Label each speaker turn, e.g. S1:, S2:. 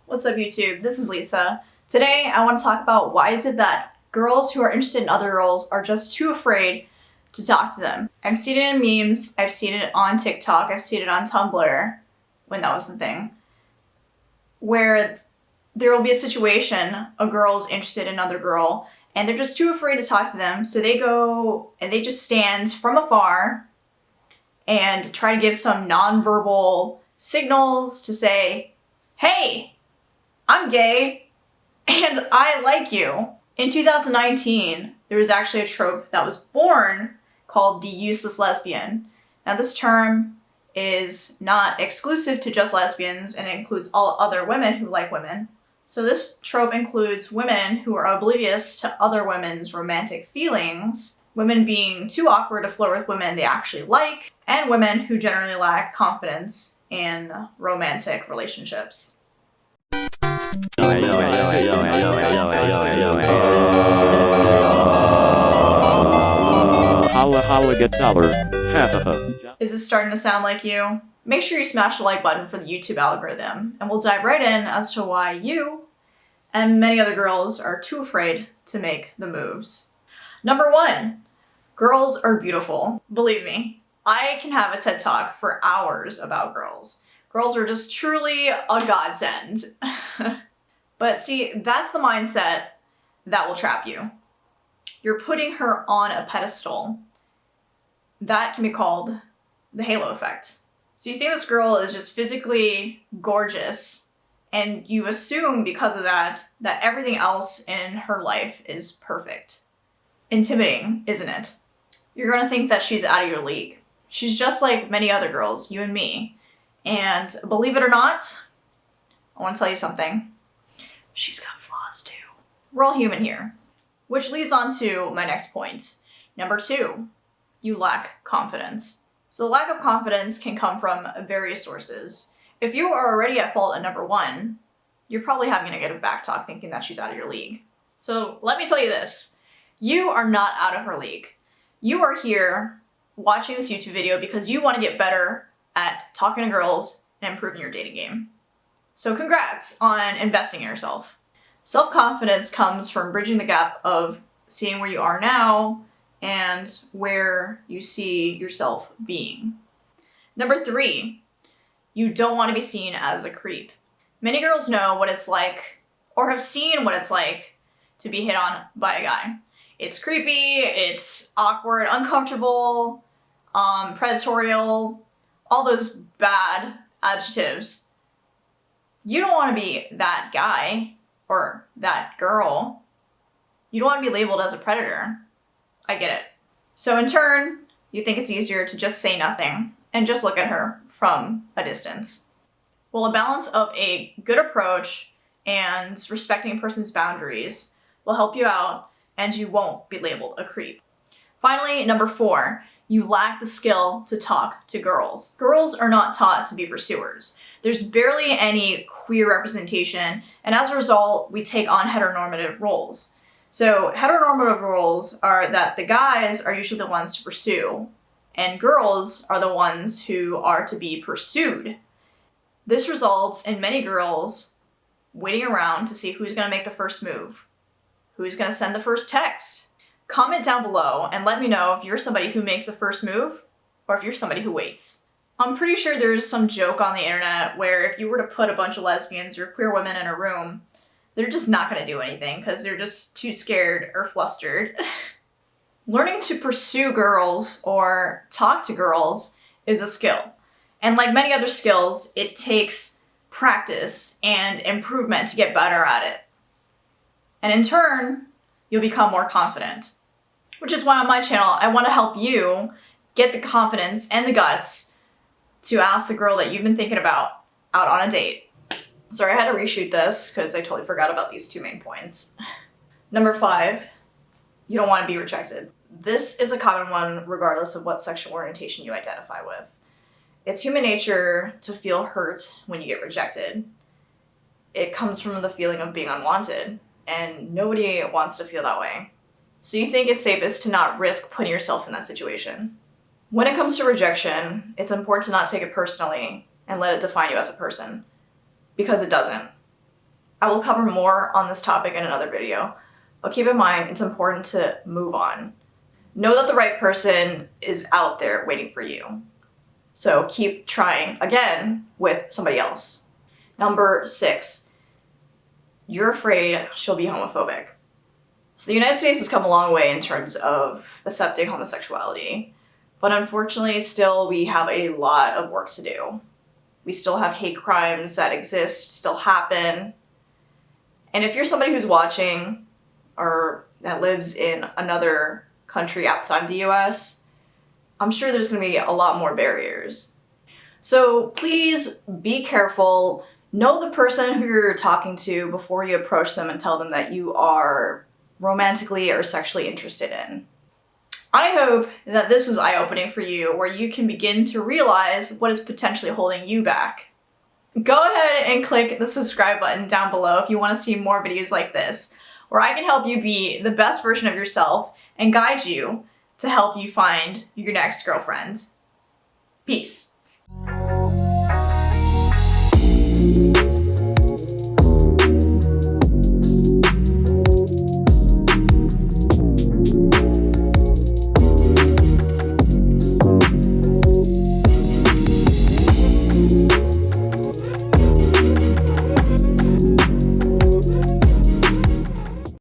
S1: What's up, YouTube? This is Lisa. Today, I want to talk about why is it that girls who are interested in other girls are just too afraid to talk to them. I've seen it in memes, I've seen it on TikTok, I've seen it on Tumblr, when that was the thing, where there will be a situation, a girl's interested in another girl, and they're just too afraid to talk to them, so they go and they just stand from afar and try to give some nonverbal signals to say, hey, I'm gay, and I like you. In 2019, there was actually a trope that was born called the useless lesbian. Now, this term is not exclusive to just lesbians, and it includes all other women who like women. So this trope includes women who are oblivious to other women's romantic feelings, women being too awkward to flirt with women they actually like, and women who generally lack confidence in romantic relationships.
S2: Holla get dollar.
S1: Is this starting to sound like you? Make sure you smash the like button for the YouTube algorithm, and we'll dive right in as to why you and many other girls are too afraid to make the moves. Number 1, girls are beautiful. Believe me, I can have a TED Talk for hours about girls. Girls are just truly a godsend. But see, that's the mindset that will trap you. You're putting her on a pedestal. That can be called the halo effect. So you think this girl is just physically gorgeous, and you assume because of that everything else in her life is perfect. Intimidating, isn't it? You're gonna think that she's out of your league. She's just like many other girls, you and me. And believe it or not, I want to tell you something. She's got flaws too. We're all human here. Which leads on to my next point. Number 2, you lack confidence. So the lack of confidence can come from various sources. If you are already at fault at number 1, you're probably having a negative backtalk thinking that she's out of your league. So let me tell you this. You are not out of her league. You are here watching this YouTube video because you want to get better at talking to girls and improving your dating game. So congrats on investing in yourself. Self-confidence comes from bridging the gap of seeing where you are now and where you see yourself being. Number 3, you don't want to be seen as a creep. Many girls know what it's like, or have seen what it's like, to be hit on by a guy. It's creepy, it's awkward, uncomfortable, predatorial, all those bad adjectives. You don't want to be that guy or that girl. You don't want to be labeled as a predator. I get it. So in turn, you think it's easier to just say nothing and just look at her from a distance. Well, a balance of a good approach and respecting a person's boundaries will help you out, and you won't be labeled a creep. Finally, number 4, you lack the skill to talk to girls. Girls are not taught to be pursuers. There's barely any queer representation, and as a result, we take on heteronormative roles. So heteronormative roles are that the guys are usually the ones to pursue, and girls are the ones who are to be pursued. This results in many girls waiting around to see who's going to make the first move, who's going to send the first text. Comment down below and let me know if you're somebody who makes the first move or if you're somebody who waits. I'm pretty sure there's some joke on the internet where if you were to put a bunch of lesbians or queer women in a room, they're just not going to do anything because they're just too scared or flustered. Learning to pursue girls or talk to girls is a skill. And like many other skills, it takes practice and improvement to get better at it. And in turn, you'll become more confident. Which is why on my channel, I want to help you get the confidence and the guts to ask the girl that you've been thinking about out on a date. Sorry, I had to reshoot this because I totally forgot about these 2 main points. Number 5, you don't want to be rejected. This is a common one regardless of what sexual orientation you identify with. It's human nature to feel hurt when you get rejected. It comes from the feeling of being unwanted, and nobody wants to feel that way. So you think it's safest to not risk putting yourself in that situation. When it comes to rejection, it's important to not take it personally and let it define you as a person, because it doesn't. I will cover more on this topic in another video, but keep in mind it's important to move on. Know that the right person is out there waiting for you. So keep trying again with somebody else. Number 6, you're afraid she'll be homophobic. So the United States has come a long way in terms of accepting homosexuality, but unfortunately still we have a lot of work to do. We still have hate crimes that exist, still happen. And if you're somebody who's watching or that lives in another country outside of the US, I'm sure there's going to be a lot more barriers. So please be careful. Know the person who you're talking to before you approach them and tell them that you are romantically or sexually interested in. I hope that this was eye-opening for you, where you can begin to realize what is potentially holding you back. Go ahead and click the subscribe button down below if you want to see more videos like this, where I can help you be the best version of yourself and guide you to help you find your next girlfriend. Peace.